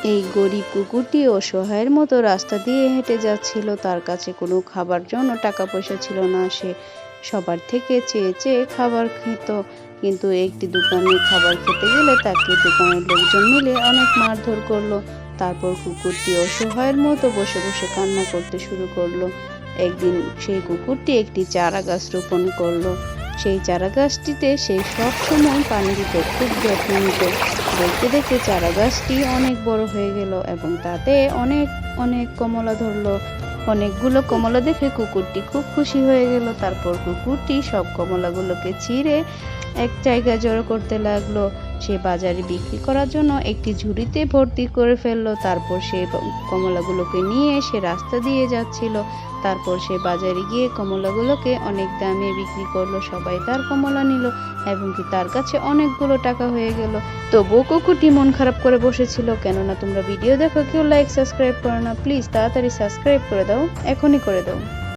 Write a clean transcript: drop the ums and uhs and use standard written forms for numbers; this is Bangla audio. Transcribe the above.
এই গরিব কুকুরটি অসহায়ের মতো রাস্তা দিয়ে হেঁটে যাচ্ছিল। তার কাছে কোনো খাবার জন্য টাকা পয়সা ছিল না। সে সবার থেকে চেয়ে চেয়ে খাবার খেত, কিন্তু একটি দোকানে খাবার খেতে গেলে তাকে দোকানের লোকজন মিলে অনেক মারধর করলো। তারপর কুকুরটি অসহায়ের মতো বসে বসে কান্না করতে শুরু করলো। একদিন সেই কুকুরটি একটি চারা গাছ রোপণ করলো। সেই চারা গাছটিতে সে সব সময় পানি দিত, খুব যত্ন নিত। দেখতে দেখতে চারা গাছটি অনেক বড় হয়ে গেল এবং তাতে অনেক অনেক কমলা ধরলো। অনেকগুলো কমলা দেখে কুকুরটি খুব খুশি হয়ে গেল। তারপর কুকুরটি সব কমলাগুলোকে ছিঁড়ে এক জায়গায় জড়ো করতে লাগলো। সে বাজারে বিক্রি করার জন্য একটি ঝুড়িতে ভর্তি করে ফেললো। তারপর সে কমলাগুলোকে নিয়ে সে রাস্তা দিয়ে যাচ্ছিল। তারপর সে বাজারে গিয়ে কমলাগুলোকে অনেক দামে বিক্রি করলো। সবাই তার কমলা নিল এবং কি তার কাছে অনেকগুলো টাকা হয়ে গেল। তবুও কুকুরটি মন খারাপ করে বসেছিল। কেননা তোমরা ভিডিও দেখো, কেউ লাইক সাবস্ক্রাইব করো না। প্লিজ তাড়াতাড়ি সাবস্ক্রাইব করে দাও, এখনই করে দাও।